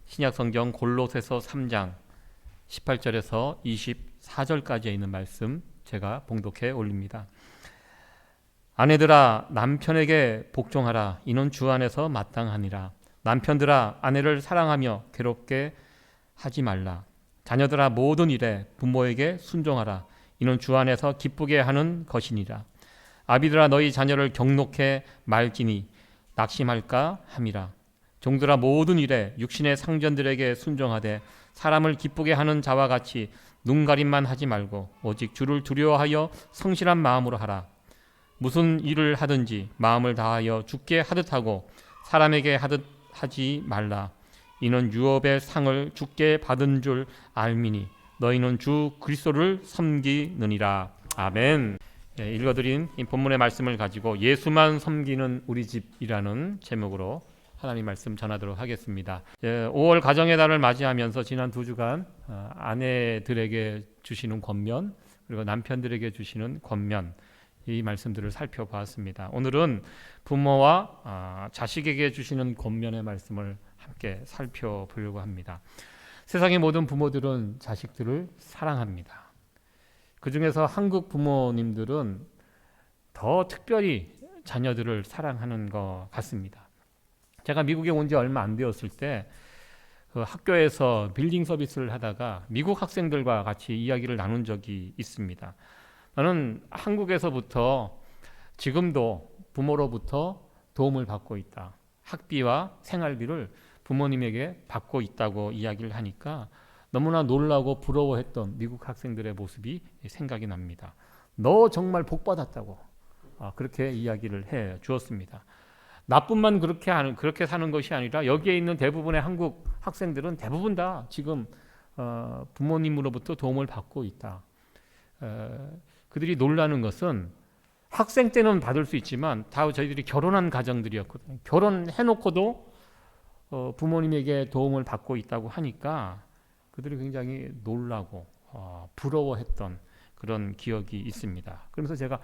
신약성경 골로새서 3장 18절에서 24절까지에 있는 말씀 제가 봉독해 올립니다. 아내들아 남편에게 복종하라. 이는 주 안에서 마땅하니라. 남편들아 아내를 사랑하며 괴롭게 하지 말라. 자녀들아 모든 일에 부모에게 순종하라. 이는 주 안에서 기쁘게 하는 것이니라. 아비들아 너희 자녀를 경록해 말지니 낙심할까 함이라. 종들아 모든 일에 육신의 상전들에게 순종하되 사람을 기쁘게 하는 자와 같이 눈가림만 하지 말고 오직 주를 두려워하여 성실한 마음으로 하라. 무슨 일을 하든지 마음을 다하여 주께 하듯 하고 사람에게 하듯 하지 말라. 이는 유업의 상을 주께 받은 줄 알미니 너희는 주 그리스도를 섬기느니라. 아멘. 읽어드린 이 본문의 말씀을 가지고 예수만 섬기는 우리 집이라는 제목으로 하나님 말씀 전하도록 하겠습니다. 5월 가정의 달을 맞이하면서 지난 2주간 아내들에게 주시는 권면 그리고 남편들에게 주시는 권면 이 말씀들을 살펴보았습니다. 오늘은 부모와 자식에게 주시는 권면의 말씀을 함께 살펴보려고 합니다. 세상의 모든 부모들은 자식들을 사랑합니다. 그 중에서 한국 부모님들은 더 특별히 자녀들을 사랑하는 것 같습니다. 제가 미국에 온 지 얼마 안 되었을 때 그 학교에서 빌딩 서비스를 하다가 미국 학생들과 같이 이야기를 나눈 적이 있습니다. 나는 한국에서부터 지금도 부모로부터 도움을 받고 있다. 학비와 생활비를 부모님에게 받고 있다고 이야기를 하니까 너무나 놀라고 부러워했던 미국 학생들의 모습이 생각이 납니다. 너 정말 복 받았다고 그렇게 이야기를 해 주었습니다. 나뿐만 그렇게 사는 것이 아니라 여기에 있는 대부분의 한국 학생들은 대부분 다 지금 부모님으로부터 도움을 받고 있다. 그들이 놀라는 것은 학생 때는 받을 수 있지만 다 저희들이 결혼한 가정들이었거든요. 결혼해놓고도 부모님에게 도움을 받고 있다고 하니까 그들이 굉장히 놀라고 부러워했던 그런 기억이 있습니다. 그러면서 제가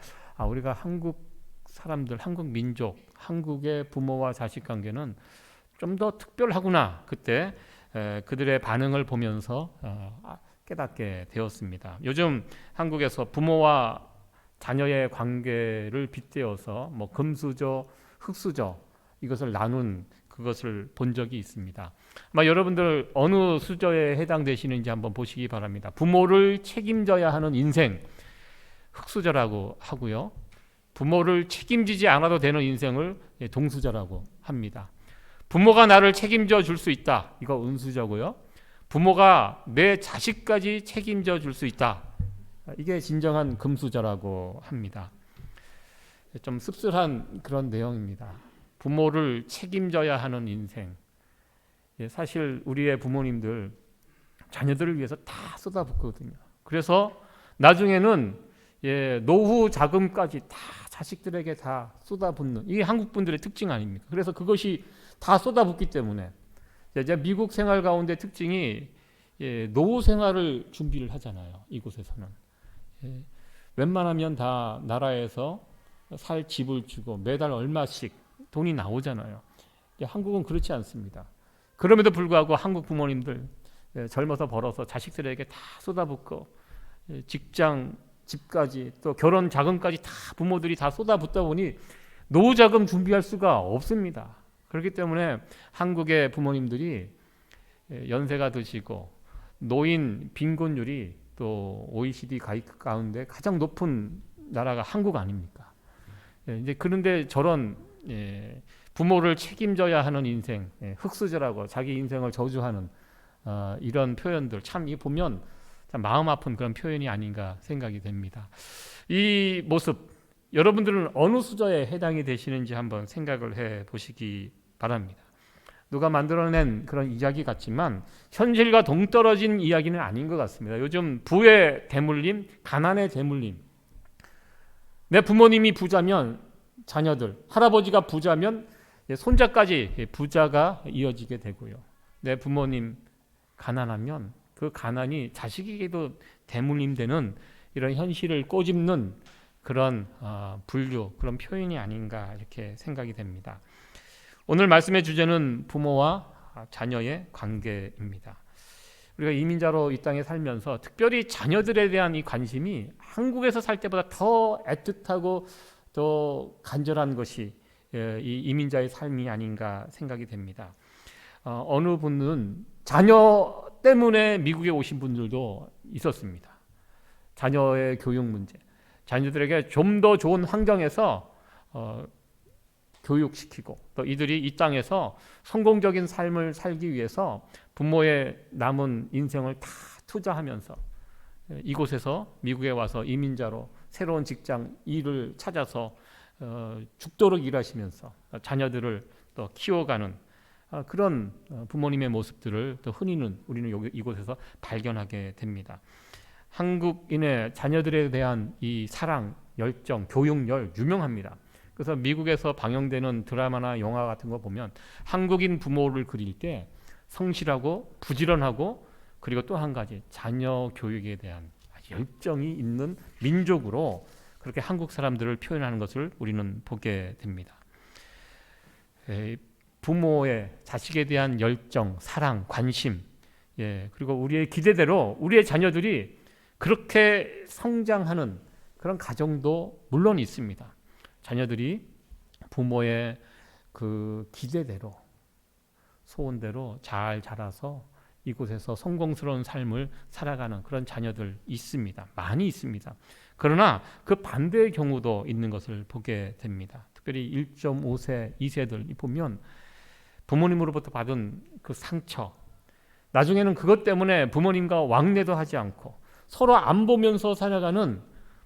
우리가 한국 사람들, 한국 민족, 한국의 부모와 자식 관계는 좀 더 특별하구나. 그때 그들의 반응을 보면서 깨닫게 되었습니다. 요즘 한국에서 부모와 자녀의 관계를 빗대어서 뭐 금수저, 흙수저 이것을 나눈 그것을 본 적이 있습니다. 아마 여러분들 어느 수저에 해당되시는지 한번 보시기 바랍니다. 부모를 책임져야 하는 인생, 흙수저라고 하고요. 부모를 책임지지 않아도 되는 인생을 동수저라고 합니다. 부모가 나를 책임져 줄 수 있다. 이거 은수저고요. 부모가 내 자식까지 책임져 줄 수 있다. 이게 진정한 금수저라고 합니다. 좀 씁쓸한 그런 내용입니다. 부모를 책임져야 하는 인생. 사실 우리의 부모님들 자녀들을 위해서 다 쏟아붓거든요. 그래서 나중에는 노후 자금까지 다 자식들에게 다 쏟아붓는 이게 한국 분들의 특징 아닙니까? 그래서 그것이 다 쏟아붓기 때문에 이제 미국 생활 가운데 특징이 노후 생활을 준비를 하잖아요. 이곳에서는 웬만하면 다 나라에서 살 집을 주고 매달 얼마씩 돈이 나오잖아요. 한국은 그렇지 않습니다. 그럼에도 불구하고 한국 부모님들 젊어서 벌어서 자식들에게 다 쏟아붓고 직장, 집까지 또 결혼 자금까지 다 부모들이 다 쏟아붓다 보니 노후 자금 준비할 수가 없습니다. 그렇기 때문에 한국의 부모님들이 연세가 드시고 노인 빈곤율이 또 OECD 가운데 가장 높은 나라가 한국 아닙니까? 이제 그런데 저런 부모를 책임져야 하는 인생, 흙수저라고 자기 인생을 저주하는 이런 표현들 참 이 보면 참 마음 아픈 그런 표현이 아닌가 생각이 됩니다. 이 모습 여러분들은 어느 수저에 해당이 되시는지 한번 생각을 해 보시기 바랍니다. 누가 만들어낸 그런 이야기 같지만 현실과 동떨어진 이야기는 아닌 것 같습니다. 요즘 부의 대물림, 가난의 대물림. 내 부모님이 부자면 자녀들, 할아버지가 부자면 손자까지 부자가 이어지게 되고요. 내 부모님 가난하면 그 가난이 자식에게도 대물림되는 이런 현실을 꼬집는 그런 분류, 그런 표현이 아닌가 이렇게 생각이 됩니다. 오늘 말씀의 주제는 부모와 자녀의 관계입니다. 우리가 이민자로 이 땅에 살면서 특별히 자녀들에 대한 이 관심이 한국에서 살 때보다 더 애틋하고 더 간절한 것이 이 이민자의 삶이 아닌가 생각이 됩니다. 어느 분은 자녀 때문에 미국에 오신 분들도 있었습니다. 자녀의 교육 문제, 자녀들에게 좀 더 좋은 환경에서 교육시키고 또 이들이 이 땅에서 성공적인 삶을 살기 위해서 부모의 남은 인생을 다 투자하면서 이곳에서 미국에 와서 이민자로 새로운 직장, 일을 찾아서 죽도록 일하시면서 자녀들을 또 키워가는 그런 부모님의 모습들을 또 흔히는 우리는 이곳에서 발견하게 됩니다. 한국인의 자녀들에 대한 이 사랑, 열정, 교육열 유명합니다. 그래서 미국에서 방영되는 드라마나 영화 같은 거 보면 한국인 부모를 그릴 때 성실하고 부지런하고 그리고 또 한 가지 자녀 교육에 대한 열정이 있는 민족으로 그렇게 한국 사람들을 표현하는 것을 우리는 보게 됩니다. 부모의 자식에 대한 열정, 사랑, 관심, 그리고 우리의 기대대로 우리의 자녀들이 그렇게 성장하는 그런 가정도 물론 있습니다. 자녀들이 부모의 그 기대대로, 소원대로 잘 자라서 이곳에서 성공스러운 삶을 살아가는 그런 자녀들 있습니다. 많이 있습니다. 그러나 그 반대의 경우도 있는 것을 보게 됩니다. 특별히 1.5세, 2세들 보면 부모님으로부터 받은 그 상처, 나중에는 그것 때문에 부모님과 왕래도 하지 않고 서로 안 보면서 살아가는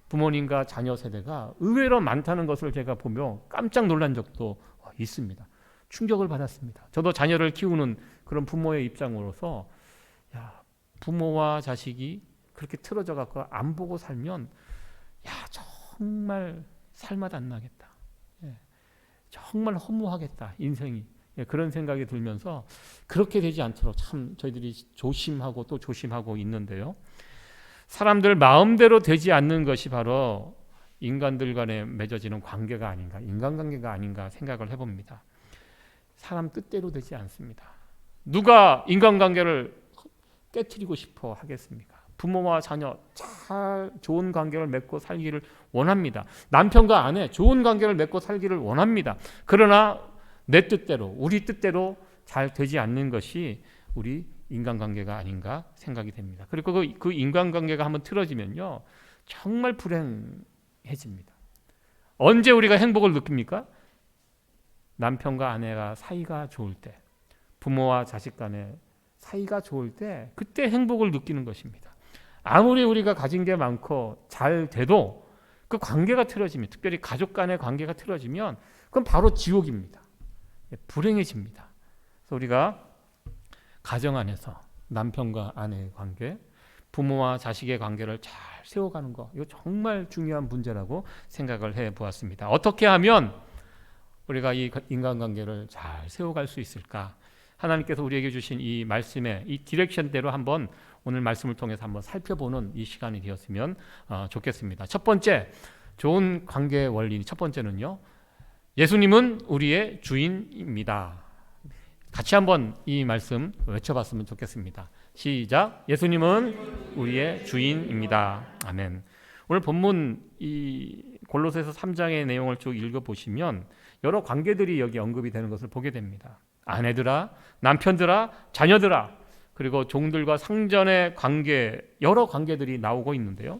부모님과 자녀 세대가 의외로 많다는 것을 제가 보며 깜짝 놀란 적도 있습니다. 충격을 받았습니다. 저도 자녀를 키우는 그런 부모의 입장으로서 부모와 자식이 그렇게 틀어져 갖고 안 보고 살면 정말 살맛 안 나겠다. 정말 허무하겠다. 인생이. 그런 생각이 들면서 그렇게 되지 않도록 참 저희들이 조심하고 또 조심하고 있는데요. 사람들 마음대로 되지 않는 것이 바로 인간들 간에 맺어지는 관계가 아닌가, 인간관계가 아닌가 생각을 해봅니다. 사람 뜻대로 되지 않습니다. 누가 인간관계를 깨트리고 싶어 하겠습니까? 부모와 자녀 잘 좋은 관계를 맺고 살기를 원합니다. 남편과 아내 좋은 관계를 맺고 살기를 원합니다. 그러나 내 뜻대로, 우리 뜻대로 잘 되지 않는 것이 우리 인간관계가 아닌가 생각이 됩니다. 그리고 그 인간관계가 한번 틀어지면요 정말 불행해집니다. 언제 우리가 행복을 느낍니까? 남편과 아내가 사이가 좋을 때, 부모와 자식 간에 사이가 좋을 때 그때 행복을 느끼는 것입니다. 아무리 우리가 가진 게 많고 잘 돼도 그 관계가 틀어지면, 특별히 가족 간의 관계가 틀어지면 그건 바로 지옥입니다. 불행해집니다. 그래서 우리가 가정 안에서 남편과 아내의 관계, 부모와 자식의 관계를 잘 세워가는 거, 이거 정말 중요한 문제라고 생각을 해보았습니다. 어떻게 하면 우리가 이 인간관계를 잘 세워갈 수 있을까? 하나님께서 우리에게 주신 이 말씀의 이 디렉션대로 한번 오늘 말씀을 통해서 한번 살펴보는 이 시간이 되었으면 좋겠습니다. 첫 번째, 좋은 관계의 원리 첫 번째는요, 예수님은 우리의 주인입니다. 같이 한번 이 말씀 외쳐봤으면 좋겠습니다. 시작. 예수님은 우리의 주인입니다. 아멘. 오늘 본문 이 골로새서 3장의 내용을 쭉 읽어보시면 여러 관계들이 여기 언급이 되는 것을 보게 됩니다. 아내들아, 남편들아, 자녀들아, 그리고 종들과 상전의 관계, 여러 관계들이 나오고 있는데요.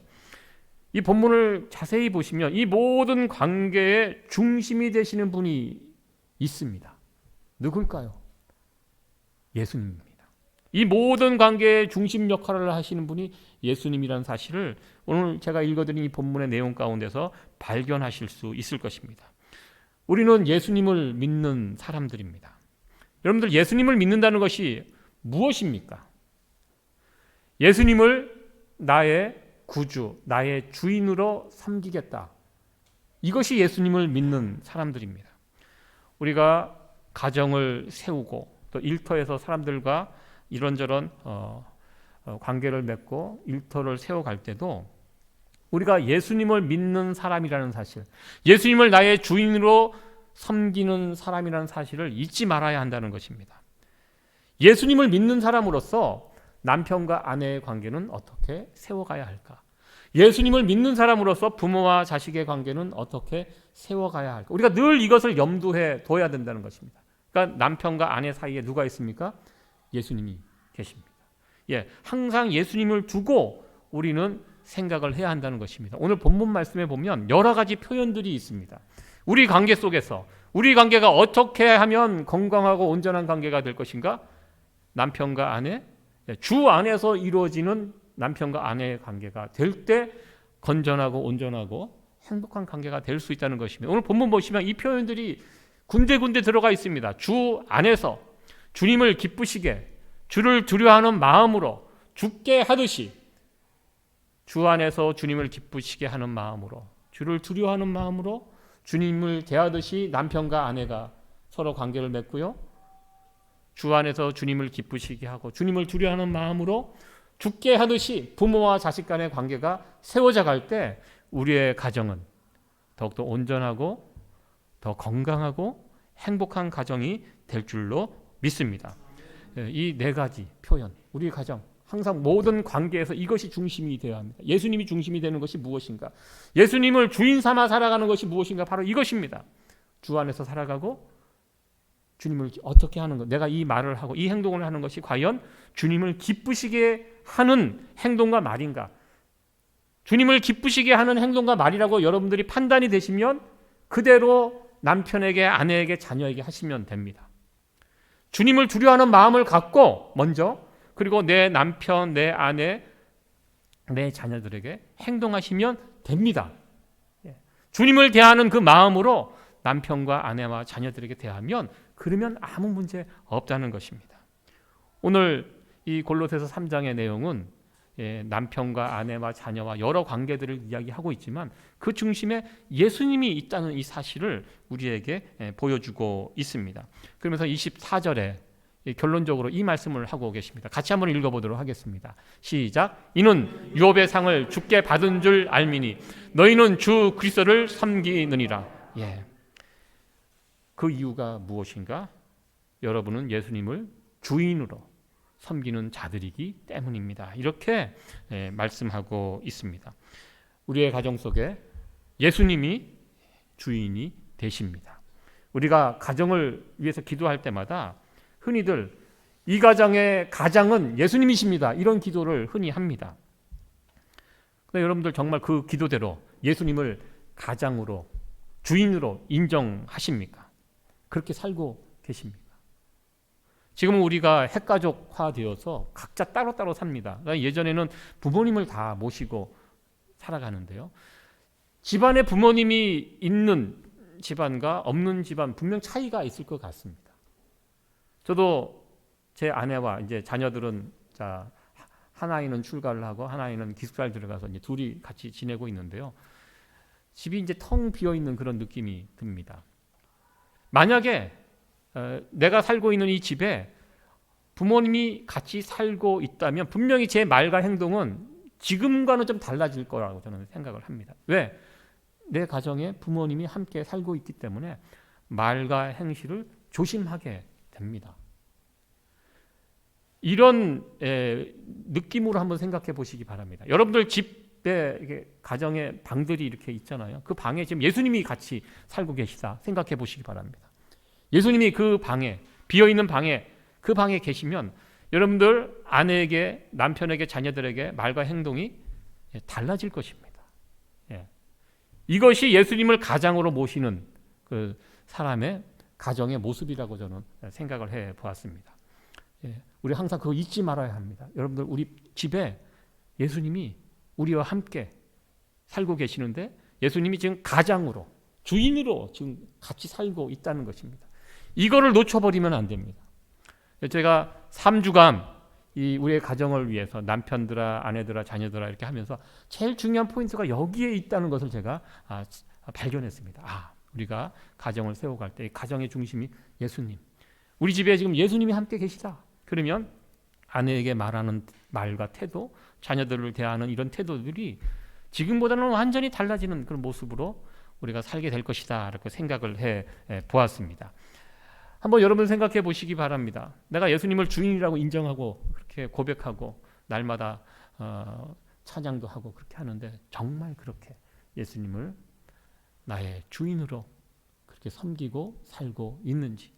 이 본문을 자세히 보시면 이 모든 관계의 중심이 되시는 분이 있습니다. 누굴까요? 예수님입니다. 이 모든 관계의 중심 역할을 하시는 분이 예수님이라는 사실을 오늘 제가 읽어드린 이 본문의 내용 가운데서 발견하실 수 있을 것입니다. 우리는 예수님을 믿는 사람들입니다. 여러분들, 예수님을 믿는다는 것이 무엇입니까? 예수님을 나의 구주, 나의 주인으로 섬기겠다. 이것이 예수님을 믿는 사람들입니다. 우리가 가정을 세우고 또 일터에서 사람들과 이런저런 관계를 맺고 일터를 세워갈 때도 우리가 예수님을 믿는 사람이라는 사실, 예수님을 나의 주인으로 섬기는 사람이라는 사실을 잊지 말아야 한다는 것입니다. 예수님을 믿는 사람으로서 남편과 아내의 관계는 어떻게 세워가야 할까? 예수님을 믿는 사람으로서 부모와 자식의 관계는 어떻게 세워가야 할까? 우리가 늘 이것을 염두에 둬야 된다는 것입니다. 그러니까 남편과 아내 사이에 누가 있습니까? 예수님이 계십니다. 항상 예수님을 두고 우리는 생각을 해야 한다는 것입니다. 오늘 본문 말씀에 보면 여러 가지 표현들이 있습니다. 우리 관계 속에서 우리 관계가 어떻게 하면 건강하고 온전한 관계가 될 것인가? 남편과 아내, 주 안에서 이루어지는 남편과 아내의 관계가 될 때 건전하고 온전하고 행복한 관계가 될 수 있다는 것입니다. 오늘 본문 보시면 이 표현들이 군데군데 들어가 있습니다. 주 안에서 주님을 기쁘시게, 주를 두려워하는 마음으로, 죽게 하듯이 주 안에서 주님을 기쁘시게 하는 마음으로, 주를 두려워하는 마음으로 주님을 대하듯이 남편과 아내가 서로 관계를 맺고요. 주 안에서 주님을 기쁘시게 하고 주님을 두려워하는 마음으로 죽게 하듯이 부모와 자식 간의 관계가 세워져 갈 때 우리의 가정은 더욱더 온전하고 더 건강하고 행복한 가정이 될 줄로 믿습니다. 이 네 가지 표현, 우리 가정 항상 모든 관계에서 이것이 중심이 되어야 합니다. 예수님이 중심이 되는 것이 무엇인가? 예수님을 주인 삼아 살아가는 것이 무엇인가? 바로 이것입니다. 주 안에서 살아가고 주님을 어떻게 하는 것, 내가 이 말을 하고 이 행동을 하는 것이 과연 주님을 기쁘시게 하는 행동과 말인가? 주님을 기쁘시게 하는 행동과 말이라고 여러분들이 판단이 되시면 그대로 남편에게, 아내에게, 자녀에게 하시면 됩니다. 주님을 두려워하는 마음을 갖고 먼저, 그리고 내 남편, 내 아내, 내 자녀들에게 행동하시면 됩니다. 주님을 대하는 그 마음으로 남편과 아내와 자녀들에게 대하면 그러면 아무 문제 없다는 것입니다. 오늘 이 골로새서 3장의 내용은 남편과 아내와 자녀와 여러 관계들을 이야기하고 있지만 그 중심에 예수님이 있다는 이 사실을 우리에게 보여주고 있습니다. 그러면서 24절에 결론적으로 이 말씀을 하고 계십니다. 같이 한번 읽어보도록 하겠습니다. 시작. 이는 유업의 상을 주께 받은 줄 알미니 너희는 주 그리스도를 섬기느니라. 그 이유가 무엇인가? 여러분은 예수님을 주인으로 섬기는 자들이기 때문입니다. 이렇게 말씀하고 있습니다. 우리의 가정 속에 예수님이 주인이 되십니다. 우리가 가정을 위해서 기도할 때마다 흔히들 이 가정의 가장은 예수님이십니다. 이런 기도를 흔히 합니다. 근데 여러분들 정말 그 기도대로 예수님을 가장으로, 주인으로 인정하십니까? 그렇게 살고 계십니까? 지금은 우리가 핵가족화 되어서 각자 따로따로 삽니다. 그러니까 예전에는 부모님을 다 모시고 살아가는데요. 집안에 부모님이 있는 집안과 없는 집안 분명 차이가 있을 것 같습니다. 저도 제 아내와 이제 자녀들은 한 아이는 출가를 하고 한 아이는 기숙사를 들어가서 이제 둘이 같이 지내고 있는데요. 집이 이제 텅 비어 있는 그런 느낌이 듭니다. 만약에 내가 살고 있는 이 집에 부모님이 같이 살고 있다면 분명히 제 말과 행동은 지금과는 좀 달라질 거라고 저는 생각을 합니다. 왜? 내 가정에 부모님이 함께 살고 있기 때문에 말과 행실을 조심하게 됩니다. 이런 느낌으로 한번 생각해 보시기 바랍니다. 여러분들 집에 가정에 방들이 이렇게 있잖아요. 그 방에 지금 예수님이 같이 살고 계시다 생각해 보시기 바랍니다. 예수님이 그 방에, 비어있는 방에, 그 방에 계시면 여러분들 아내에게, 남편에게, 자녀들에게 말과 행동이 달라질 것입니다. 이것이 예수님을 가장으로 모시는 그 사람의 가정의 모습이라고 저는 생각을 해 보았습니다. 우리 항상 그거 잊지 말아야 합니다. 여러분들 우리 집에 예수님이 우리와 함께 살고 계시는데 예수님이 지금 가장으로, 주인으로 지금 같이 살고 있다는 것입니다. 이거를 놓쳐버리면 안 됩니다. 제가 3주간 우리의 가정을 위해서 남편들아, 아내들아, 자녀들아 이렇게 하면서 제일 중요한 포인트가 여기에 있다는 것을 제가 발견했습니다. 우리가 가정을 세워갈 때 가정의 중심이 예수님. 우리 집에 지금 예수님이 함께 계시다. 그러면 아내에게 말하는 말과 태도, 자녀들을 대하는 이런 태도들이 지금보다는 완전히 달라지는 그런 모습으로 우리가 살게 될 것이다. 이렇게 생각을 해 보았습니다. 한번 여러분 생각해 보시기 바랍니다. 내가 예수님을 주인이라고 인정하고 그렇게 고백하고 날마다 찬양도 하고 그렇게 하는데 정말 그렇게 예수님을 나의 주인으로 그렇게 섬기고 살고 있는지.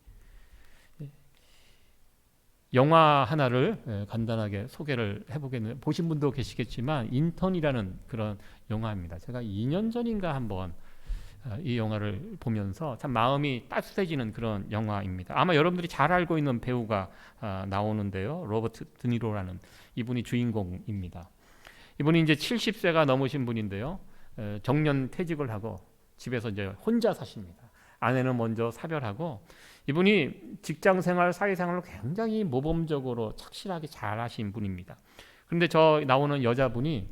영화 하나를 간단하게 소개를 해보겠는데, 보신 분도 계시겠지만 인턴이라는 그런 영화입니다. 제가 2년 전인가 한번 이 영화를 보면서 참 마음이 따뜻해지는 그런 영화입니다. 아마 여러분들이 잘 알고 있는 배우가 나오는데요. 로버트 드니로라는 이분이 주인공입니다. 이분이 이제 70세가 넘으신 분인데요. 정년 퇴직을 하고 집에서 이제 혼자 사십니다. 아내는 먼저 사별하고, 이분이 직장 생활, 사회 생활을 굉장히 모범적으로 착실하게 잘 하신 분입니다. 그런데 저 나오는 여자분이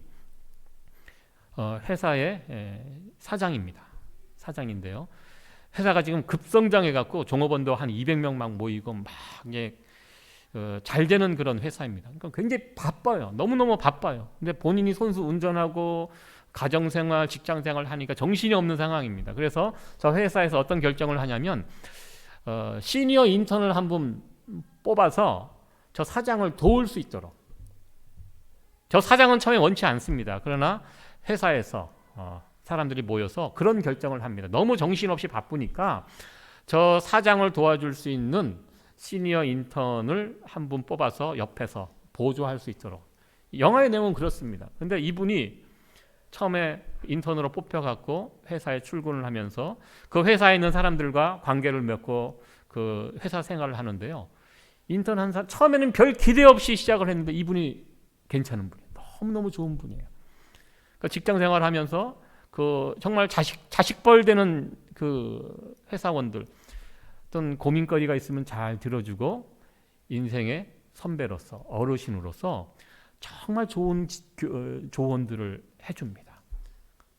회사의 사장입니다. 사장인데요. 회사가 지금 급성장해 갖고 종업원도 한 200명 막 모이고 막 잘 되는 그런 회사입니다. 그러니까 굉장히 바빠요. 너무너무 바빠요. 근데 본인이 손수 운전하고 가정생활, 직장생활 하니까 정신이 없는 상황입니다. 그래서 저 회사에서 어떤 결정을 하냐면 시니어 인턴을 한 분 뽑아서 저 사장을 도울 수 있도록. 저 사장은 처음에 원치 않습니다. 그러나 회사에서 사람들이 모여서 그런 결정을 합니다. 너무 정신없이 바쁘니까 저 사장을 도와줄 수 있는 시니어 인턴을 한 분 뽑아서 옆에서 보조할 수 있도록. 영화의 내용은 그렇습니다. 근데 이분이 처음에 인턴으로 뽑혀갖고 회사에 출근을 하면서 그 회사에 있는 사람들과 관계를 맺고 그 회사 생활을 하는데요. 인턴 한 사람, 처음에는 별 기대 없이 시작을 했는데 이분이 괜찮은 분이에요. 너무너무 좋은 분이에요. 그러니까 직장 생활하면서 그 정말 자식벌 되는 그 회사원들 어떤 고민거리가 있으면 잘 들어주고 인생의 선배로서 어르신으로서 정말 좋은 조언들을 해줍니다.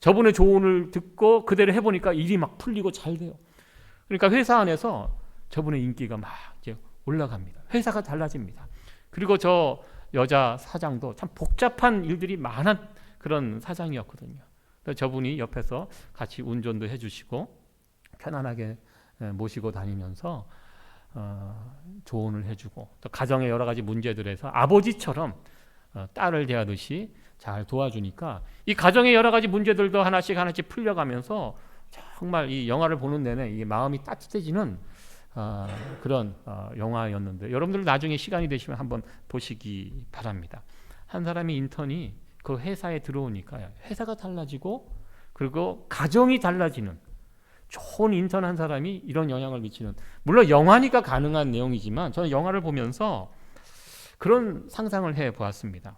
저분의 조언을 듣고 그대로 해보니까 일이 막 풀리고 잘 돼요. 그러니까 회사 안에서 저분의 인기가 막 이제 올라갑니다. 회사가 달라집니다. 그리고 저 여자 사장도 참 복잡한 일들이 많은 그런 사장이었거든요. 저분이 옆에서 같이 운전도 해주시고 편안하게 모시고 다니면서 조언을 해주고 또 가정의 여러 가지 문제들에서 아버지처럼 딸을 대하듯이 잘 도와주니까 이 가정의 여러 가지 문제들도 하나씩 풀려가면서 정말 이 영화를 보는 내내 이 마음이 따뜻해지는 그런 영화였는데, 여러분들 나중에 시간이 되시면 한번 보시기 바랍니다. 한 사람의 인턴이 그 회사에 들어오니까 회사가 달라지고 그리고 가정이 달라지는, 좋은 인턴 한 사람이 이런 영향을 미치는, 물론 영화니까 가능한 내용이지만 저는 영화를 보면서 그런 상상을 해보았습니다.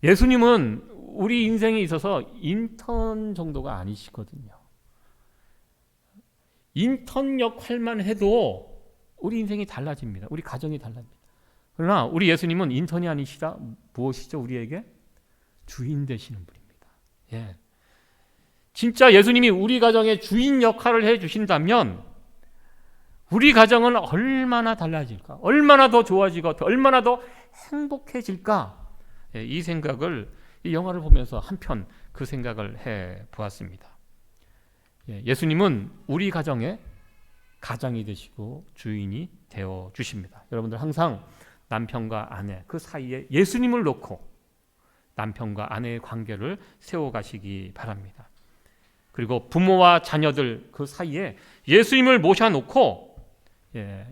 예수님은 우리 인생에 있어서 인턴 정도가 아니시거든요. 인턴 역할만 해도 우리 인생이 달라집니다. 우리 가정이 달라집니다. 그러나 우리 예수님은 인턴이 아니시라 무엇이죠? 우리에게 주인 되시는 분입니다. 예. 진짜 예수님이 우리 가정의 주인 역할을 해주신다면 우리 가정은 얼마나 달라질까? 얼마나 더 좋아지고 얼마나 더 행복해질까? 예, 이 생각을 이 영화를 보면서 한편 그 생각을 해보았습니다. 예수님은 우리 가정의 가장이 되시고 주인이 되어 주십니다. 여러분들 항상 남편과 아내 그 사이에 예수님을 놓고 남편과 아내의 관계를 세워가시기 바랍니다. 그리고 부모와 자녀들 그 사이에 예수님을 모셔놓고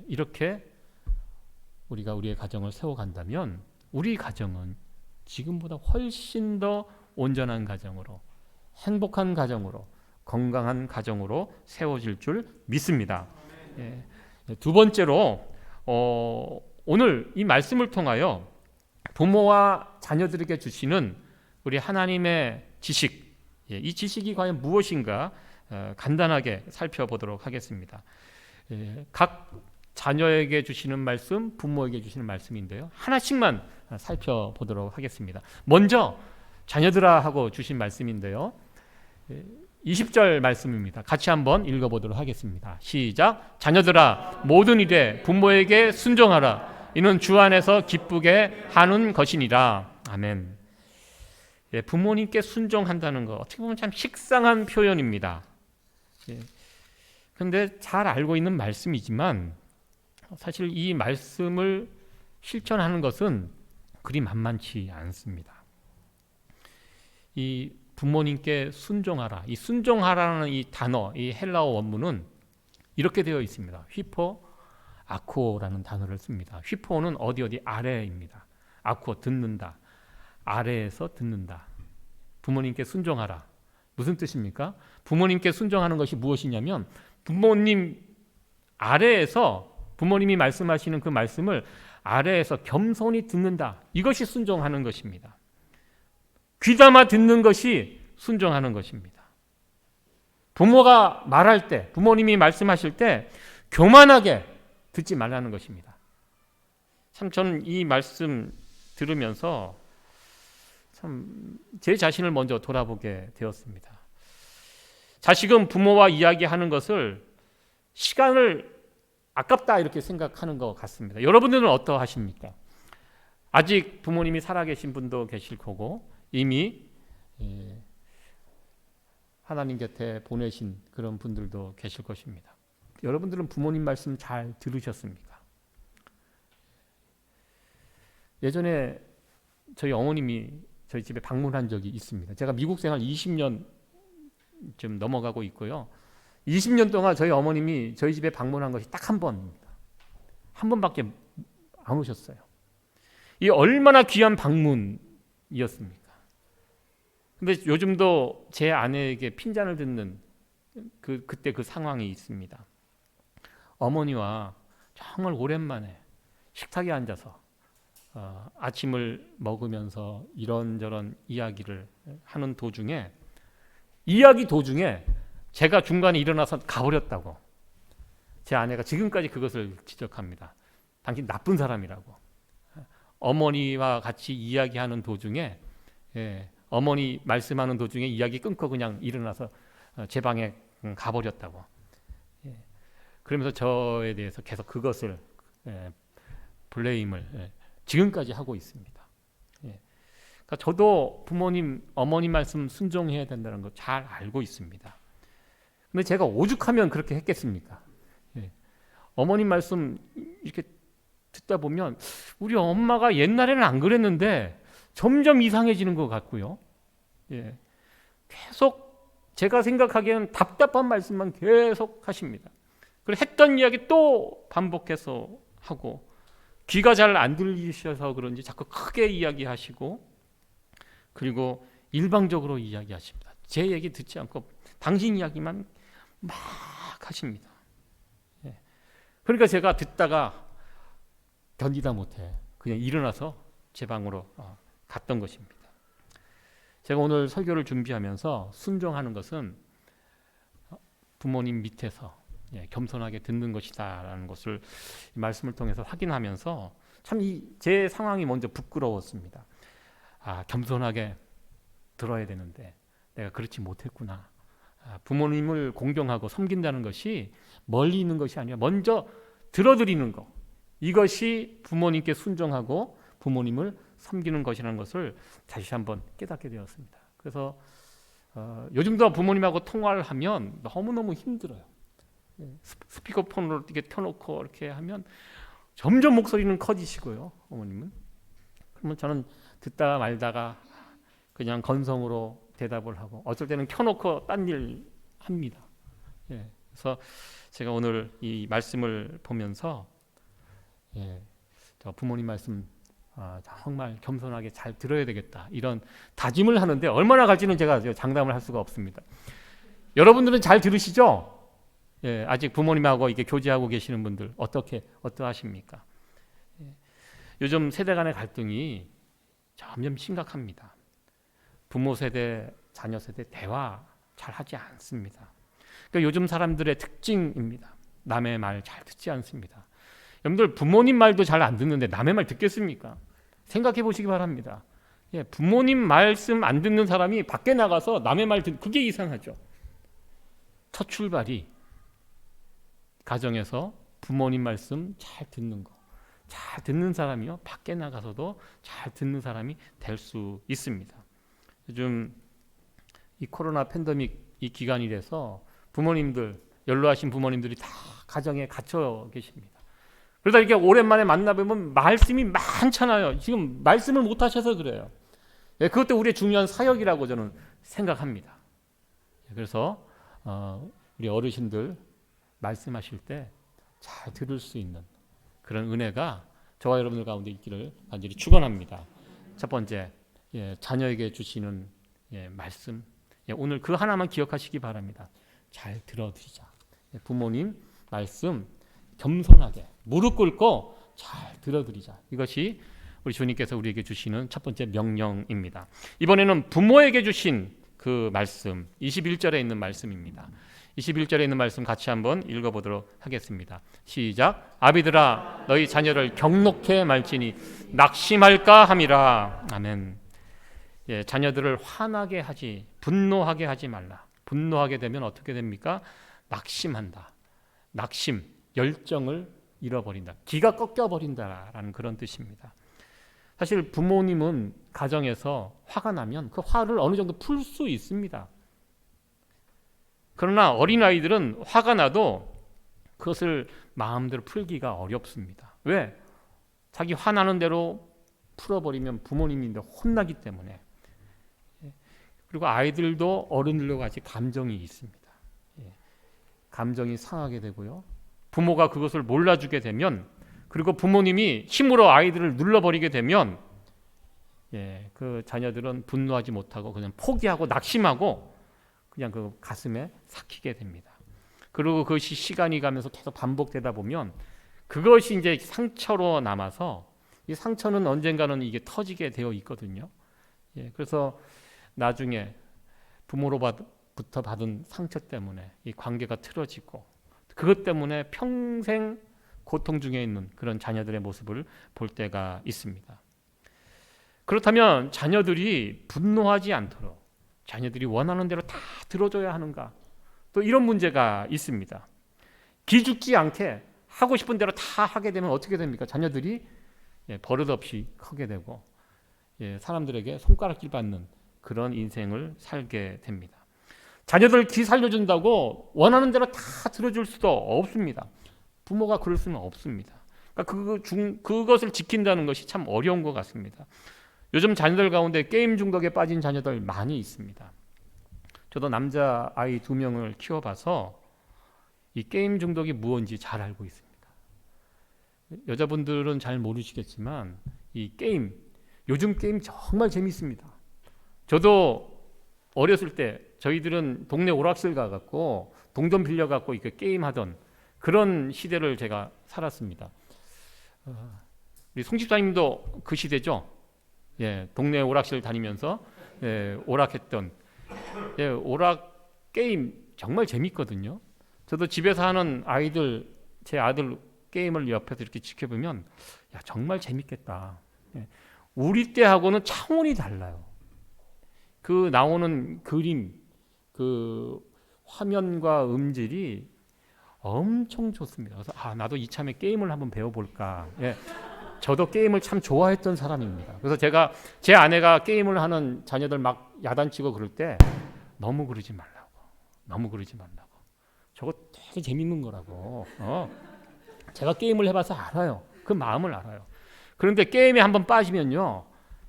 이렇게 우리가 우리의 가정을 세워간다면 우리 가정은 지금보다 훨씬 더 온전한 가정으로, 행복한 가정으로, 건강한 가정으로 세워질 줄 믿습니다. 두 번째로 오늘 이 말씀을 통하여 부모와 자녀들에게 주시는 우리 하나님의 지식, 이 지식이 과연 무엇인가 간단하게 살펴보도록 하겠습니다. 각 자녀에게 주시는 말씀, 부모에게 주시는 말씀인데요. 하나씩만 살펴보도록 하겠습니다. 먼저 자녀들아 하고 주신 말씀인데요. 20절 말씀입니다. 같이 한번 읽어보도록 하겠습니다. 시작. 자녀들아 모든 일에 부모에게 순종하라. 이는 주 안에서 기쁘게 하는 것이니라. 아멘. 부모님께 순종한다는 것 어떻게 보면 참 식상한 표현입니다. 근데 잘 알고 있는 말씀이지만 사실 이 말씀을 실천하는 것은 그리 만만치 않습니다. 이 부모님께 순종하라. 이 순종하라는 이 단어, 이 헬라어 원문은 이렇게 되어 있습니다. 휘포 아쿠오라는 단어를 씁니다. 휘포는 어디 아래입니다. 아쿠오 듣는다. 아래에서 듣는다. 부모님께 순종하라. 무슨 뜻입니까? 부모님께 순종하는 것이 무엇이냐면 부모님 아래에서 부모님이 말씀하시는 그 말씀을 아래에서 겸손히 듣는다. 이것이 순종하는 것입니다. 귀담아 듣는 것이 순종하는 것입니다. 부모가 말할 때, 부모님이 말씀하실 때 교만하게 듣지 말라는 것입니다. 참 저는 이 말씀 들으면서 참 제 자신을 먼저 돌아보게 되었습니다. 자식은 부모와 이야기하는 것을 시간을 아깝다 이렇게 생각하는 것 같습니다. 여러분들은 어떠하십니까? 아직 부모님이 살아계신 분도 계실 거고 이미 하나님 곁에 보내신 그런 분들도 계실 것입니다. 여러분들은 부모님 말씀 잘 들으셨습니까? 예전에 저희 어머님이 저희 집에 방문한 적이 있습니다. 제가 미국 생활 20년 좀 넘어가고 있고요. 20년 동안 저희 어머님이 저희 집에 방문한 것이 딱 한 번입니다. 한 번밖에 안 오셨어요. 이 얼마나 귀한 방문이었습니까? 근데 요즘도 제 아내에게 핀잔을 듣는 그때 그 상황이 있습니다. 어머니와 정말 오랜만에 식탁에 앉아서 아침을 먹으면서 이런저런 이야기를 하는 도중에 제가 중간에 일어나서 가버렸다고 제 아내가 지금까지 그것을 지적합니다. 당신 나쁜 사람이라고. 어머니와 같이 이야기하는 도중에 어머니 말씀하는 도중에 이야기 끊고 그냥 일어나서 제 방에 가버렸다고. 그러면서 저에 대해서 계속 그것을 블레임을 지금까지 하고 있습니다. 그러니까 저도 부모님, 어머니 말씀 순종해야 된다는 거 잘 알고 있습니다. 근데 제가 오죽하면 그렇게 했겠습니까? 어머님 말씀 이렇게 듣다 보면 우리 엄마가 옛날에는 안 그랬는데 점점 이상해지는 것 같고요. 계속 제가 생각하기에는 답답한 말씀만 계속 하십니다. 그리고 했던 이야기 또 반복해서 하고 귀가 잘 안 들리셔서 그런지 자꾸 크게 이야기하시고 그리고 일방적으로 이야기하십니다. 제 얘기 듣지 않고 당신 이야기만 막 하십니다. 그러니까 제가 듣다가 견디다 못해 그냥 일어나서 제 방으로 갔던 것입니다. 제가 오늘 설교를 준비하면서 순종하는 것은 부모님 밑에서 겸손하게 듣는 것이다라는 것을 말씀을 통해서 확인하면서 참 제 상황이 먼저 부끄러웠습니다. 겸손하게 들어야 되는데 내가 그렇지 못했구나. 부모님을 공경하고 섬긴다는 것이 멀리 있는 것이 아니라 먼저 들어드리는 것. 이것이 부모님께 순종하고 부모님을 섬기는 것이라는 것을 다시 한번 깨닫게 되었습니다. 그래서 요즘도 부모님하고 통화를 하면 너무너무 힘들어요. 스피커폰으로 이렇게 켜놓고 이렇게 하면 점점 목소리는 커지시고요. 어머님은. 그러면 저는 듣다가 말다가 그냥 건성으로 대답을 하고 어쩔 때는 켜놓고 딴 일 합니다. 그래서 제가 오늘 이 말씀을 보면서 저 부모님 말씀 정말 겸손하게 잘 들어야 되겠다 이런 다짐을 하는데 얼마나 갈지는 제가 장담을 할 수가 없습니다. 여러분들은 잘 들으시죠? 아직 부모님하고 이게 교제하고 계시는 분들 어떠하십니까? 요즘 세대 간의 갈등이 점점 심각합니다. 부모 세대, 자녀 세대 대화 잘 하지 않습니다. 그러니까 요즘 사람들의 특징입니다. 남의 말 잘 듣지 않습니다. 여러분들 부모님 말도 잘 안 듣는데 남의 말 듣겠습니까? 생각해 보시기 바랍니다. 부모님 말씀 안 듣는 사람이 밖에 나가서 남의 말 그게 이상하죠. 첫 출발이 가정에서 부모님 말씀 잘 듣는 거. 잘 듣는 사람이요. 밖에 나가서도 잘 듣는 사람이 될 수 있습니다. 요즘 이 코로나 팬데믹 이 기간이 돼서 부모님들 연로하신 부모님들이 다 가정에 갇혀 계십니다. 그러다 이렇게 오랜만에 만나보면 말씀이 많잖아요. 지금 말씀을 못 하셔서 그래요. 예, 그것도 우리의 중요한 사역이라고 저는 생각합니다. 그래서 우리 어르신들 말씀하실 때 잘 들을 수 있는 그런 은혜가 저와 여러분들 가운데 있기를 간절히 축원합니다. 첫 번째, 자녀에게 주시는 말씀, 오늘 그 하나만 기억하시기 바랍니다. 잘 들어드리자. 부모님 말씀 겸손하게 무릎 꿇고 잘 들어드리자. 이것이 우리 주님께서 우리에게 주시는 첫 번째 명령입니다. 이번에는 부모에게 주신 그 말씀, 21절에 있는 말씀입니다. 21절에 있는 말씀 같이 한번 읽어보도록 하겠습니다. 시작. 아비들아 너희 자녀를 경록해 말지니 낙심할까 함이라. 아멘. 자녀들을 화나게 하지, 분노하게 하지 말라. 분노하게 되면 어떻게 됩니까? 낙심한다. 낙심, 열정을 잃어버린다. 기가 꺾여버린다라는 그런 뜻입니다. 사실 부모님은 가정에서 화가 나면 그 화를 어느 정도 풀 수 있습니다. 그러나 어린아이들은 화가 나도 그것을 마음대로 풀기가 어렵습니다. 왜? 자기 화나는 대로 풀어버리면 부모님인데 혼나기 때문에. 그리고 아이들도 어른들과 같이 감정이 있습니다. 감정이 상하게 되고요. 부모가 그것을 몰라주게 되면, 그리고 부모님이 힘으로 아이들을 눌러버리게 되면 그 자녀들은 분노하지 못하고 그냥 포기하고 낙심하고 그냥 그 가슴에 삭히게 됩니다. 그리고 그것이 시간이 가면서 계속 반복되다 보면 그것이 이제 상처로 남아서 이 상처는 언젠가는 이게 터지게 되어 있거든요. 그래서 나중에 부모로부터 받은 상처 때문에 이 관계가 틀어지고 그것 때문에 평생 고통 중에 있는 그런 자녀들의 모습을 볼 때가 있습니다. 그렇다면 자녀들이 분노하지 않도록 자녀들이 원하는 대로 다 들어줘야 하는가? 또 이런 문제가 있습니다. 기죽지 않게 하고 싶은 대로 다 하게 되면 어떻게 됩니까? 자녀들이 버릇없이 크게 되고 사람들에게 손가락질 받는 그런 인생을 살게 됩니다. 자녀들 기 살려준다고 원하는 대로 다 들어줄 수도 없습니다. 부모가 그럴 수는 없습니다. 그러니까 그것을 지킨다는 것이 참 어려운 것 같습니다. 요즘 자녀들 가운데 게임 중독에 빠진 자녀들 많이 있습니다. 저도 남자 아이 2명을 키워봐서 이 게임 중독이 무엇인지 잘 알고 있습니다. 여자분들은 잘 모르시겠지만 이 게임, 요즘 게임 정말 재밌습니다. 저도 어렸을 때 저희들은 동네 오락실 가갖고 동전 빌려갖고 이렇게 게임하던 그런 시대를 제가 살았습니다. 우리 송 집사님도 그 시대죠? 동네 오락실 다니면서 오락했던 오락 게임 정말 재밌거든요. 저도 집에서 하는 아이들, 제 아들 게임을 옆에서 이렇게 지켜보면 정말 재밌겠다. 우리 때하고는 차원이 달라요. 그 나오는 그림, 그 화면과 음질이 엄청 좋습니다. 그래서 나도 이참에 게임을 한번 배워볼까. 저도 게임을 참 좋아했던 사람입니다. 그래서 제가 제 아내가 게임을 하는 자녀들 막 야단치고 그럴 때 너무 그러지 말라고. 저거 되게 재밌는 거라고. 제가 게임을 해봐서 알아요. 그 마음을 알아요. 그런데 게임에 한번 빠지면요,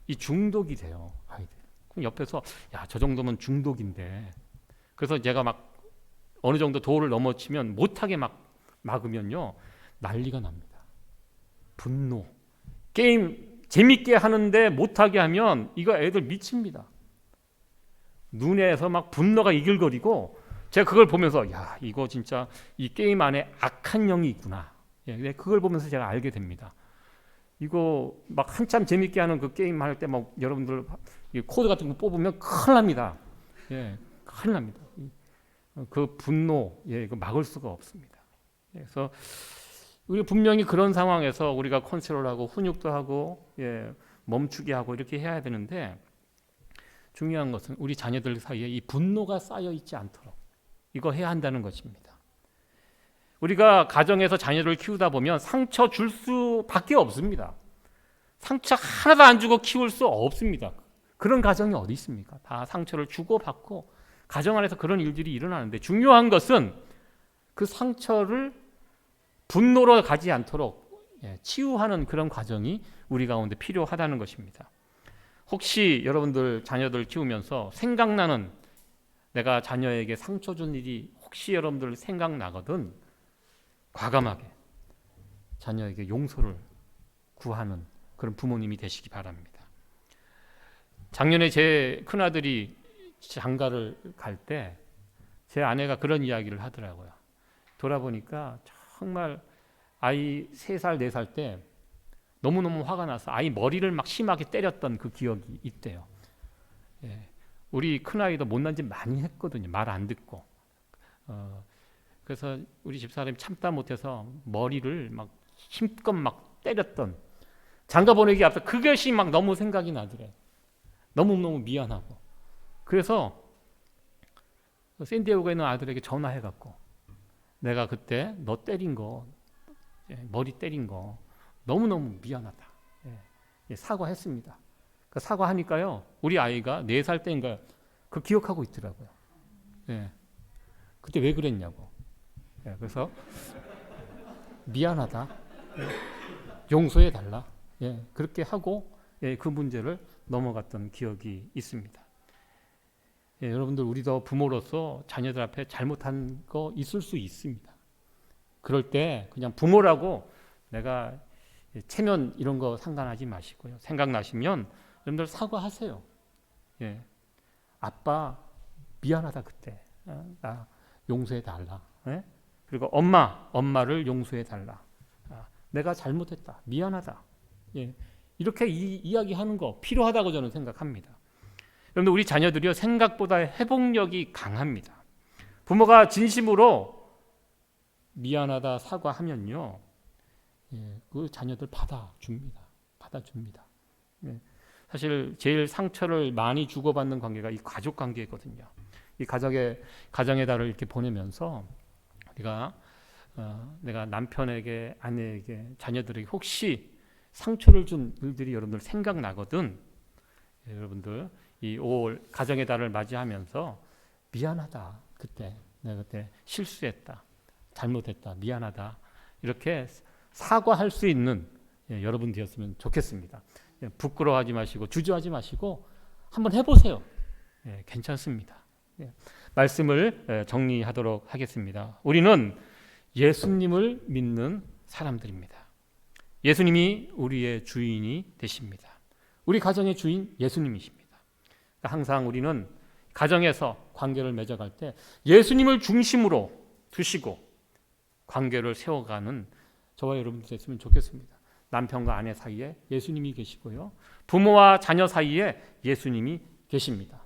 이 중독이 돼요, 아이들. 그럼 옆에서 저 정도면 중독인데. 그래서 제가 막 어느 정도 도를 넘어치면 못하게 막으면요, 난리가 납니다. 분노. 게임 재밌게 하는데 못하게 하면 이거 애들 미칩니다. 눈에서 막 분노가 이글거리고 제가 그걸 보면서 이거 진짜 이 게임 안에 악한 영이 있구나. 그걸 보면서 제가 알게 됩니다. 이거 막 한참 재밌게 하는 그 게임 할 때 막 여러분들 코드 같은 거 뽑으면 큰일 납니다. 큰일 납니다. 그 분노, 이거 막을 수가 없습니다. 그래서 우리 분명히 그런 상황에서 우리가 컨트롤하고 훈육도 하고 멈추게 하고 이렇게 해야 되는데, 중요한 것은 우리 자녀들 사이에 이 분노가 쌓여 있지 않도록 이거 해야 한다는 것입니다. 우리가 가정에서 자녀를 키우다 보면 상처 줄 수밖에 없습니다. 상처 하나도 안 주고 키울 수 없습니다. 그런 가정이 어디 있습니까? 다 상처를 주고받고 가정 안에서 그런 일들이 일어나는데, 중요한 것은 그 상처를 분노로 가지 않도록 치유하는 그런 과정이 우리 가운데 필요하다는 것입니다. 혹시 여러분들 자녀들 키우면서 생각나는 내가 자녀에게 상처 준 일이 혹시 여러분들 생각나거든 과감하게 자녀에게 용서를 구하는 그런 부모님이 되시기 바랍니다. 작년에 제 큰아들이 장가를 갈 때 제 아내가 그런 이야기를 하더라고요. 돌아보니까 정말 아이 3살, 4살 때 너무너무 화가 나서 아이 머리를 막 심하게 때렸던 그 기억이 있대요. 우리 큰아이도 못난 짓 많이 했거든요. 말 안 듣고. 그래서 우리 집사람이 참다 못해서 머리를 막 힘껏 막 때렸던 장가 보내기 앞서 그것이 막 너무 생각이 나더래. 너무너무 미안하고. 그래서 샌디에고에 있는 아들에게 전화해갖고 내가 그때 너 때린 거 머리 때린 거 너무너무 미안하다. 사과했습니다. 그 사과하니까요 우리 아이가 4살 때인가 그 기억하고 있더라고요. 그때 왜 그랬냐고. 그래서 미안하다. 용서해달라. 그렇게 하고 그 문제를 넘어갔던 기억이 있습니다. 여러분들 우리도 부모로서 자녀들 앞에 잘못한 거 있을 수 있습니다. 그럴 때 그냥 부모라고 내가 체면 이런 거 상관하지 마시고요. 생각나시면 여러분들 사과하세요. 아빠 미안하다 그때. 나 용서해달라. 그리고 엄마를 용서해달라. 내가 잘못했다. 미안하다. 이렇게 이야기하는 거 필요하다고 저는 생각합니다. 여러분들 우리 자녀들이요 생각보다 회복력이 강합니다. 부모가 진심으로 미안하다 사과하면요 그 자녀들 받아줍니다. 사실 제일 상처를 많이 주고받는 관계가 이 가족 관계거든요. 이 가정의 달을 이렇게 보내면서 내가 남편에게, 아내에게, 자녀들에게 혹시 상처를 준 일들이 여러분들 생각나거든. 여러분들 이 5월 가정의 달을 맞이하면서 미안하다. 내가 그때 실수했다. 잘못했다. 미안하다. 이렇게 사과할 수 있는 여러분 되었으면 좋겠습니다. 부끄러워하지 마시고 주저하지 마시고 한번 해보세요. 괜찮습니다. 말씀을 정리하도록 하겠습니다. 우리는 예수님을 믿는 사람들입니다. 예수님이 우리의 주인이 되십니다. 우리 가정의 주인 예수님이십니다. 항상 우리는 가정에서 관계를 맺어갈 때 예수님을 중심으로 두시고 관계를 세워가는 저와 여러분들 됐으면 좋겠습니다. 남편과 아내 사이에 예수님이 계시고요. 부모와 자녀 사이에 예수님이 계십니다.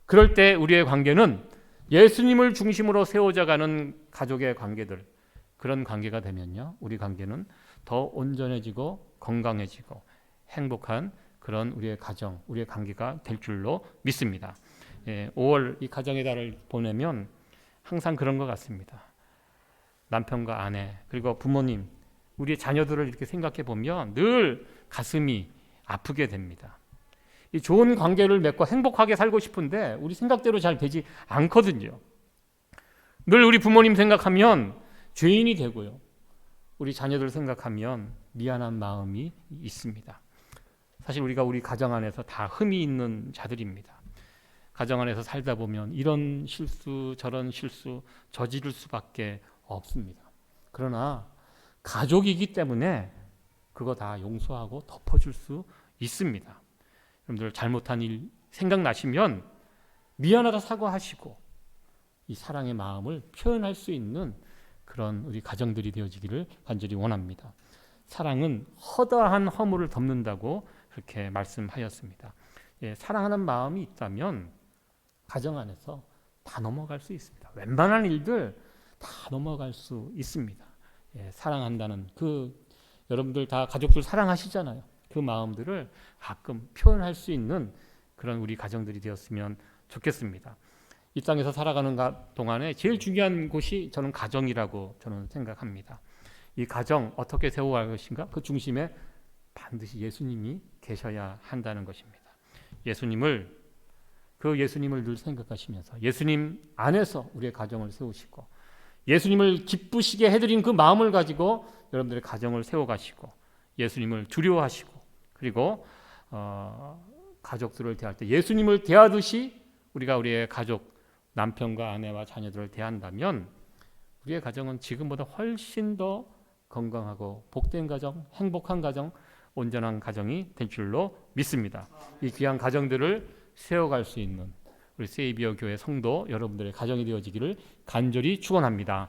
그럴 때 우리의 관계는 예수님을 중심으로 세워져가는 가족의 관계들, 그런 관계가 되면요 우리 관계는 더 온전해지고 건강해지고 행복한 그런 우리의 가정, 우리의 관계가 될 줄로 믿습니다. 5월 이 가정의 달을 보내면 항상 그런 것 같습니다. 남편과 아내 그리고 부모님, 우리의 자녀들을 이렇게 생각해 보면 늘 가슴이 아프게 됩니다. 이 좋은 관계를 맺고 행복하게 살고 싶은데 우리 생각대로 잘 되지 않거든요. 늘 우리 부모님 생각하면 죄인이 되고요. 우리 자녀들 생각하면 미안한 마음이 있습니다. 사실 우리가 우리 가정 안에서 다 흠이 있는 자들입니다. 가정 안에서 살다 보면 이런 실수 저런 실수 저지를 수밖에 없습니다. 그러나 가족이기 때문에 그거 다 용서하고 덮어줄 수 있습니다. 여러분들 잘못한 일 생각나시면 미안하다 사과하시고 이 사랑의 마음을 표현할 수 있는 그런 우리 가정들이 되어지기를 간절히 원합니다. 사랑은 허다한 허물을 덮는다고 그렇게 말씀하였습니다. 사랑하는 마음이 있다면 가정 안에서 다 넘어갈 수 있습니다. 웬만한 일들 다 넘어갈 수 있습니다. 사랑한다는 여러분들 다 가족들 사랑하시잖아요. 그 마음들을 가끔 표현할 수 있는 그런 우리 가정들이 되었으면 좋겠습니다. 이 땅에서 살아가는 동안에 제일 중요한 곳이 저는 가정이라고 저는 생각합니다. 이 가정 어떻게 세워갈 것인가? 그 중심에 반드시 예수님이 계셔야 한다는 것입니다. 예수님을 늘 생각하시면서 예수님 안에서 우리의 가정을 세우시고 예수님을 기쁘시게 해드린 그 마음을 가지고 여러분들의 가정을 세워가시고 예수님을 두려워하시고 그리고 가족들을 대할 때 예수님을 대하듯이 우리가 우리의 가족, 남편과 아내와 자녀들을 대한다면 우리의 가정은 지금보다 훨씬 더 건강하고 복된 가정, 행복한 가정, 온전한 가정이 될 줄로 믿습니다. 이 귀한 가정들을 세워갈 수 있는 우리 세이비어 교회 성도 여러분들의 가정이 되어지기를 간절히 축원합니다.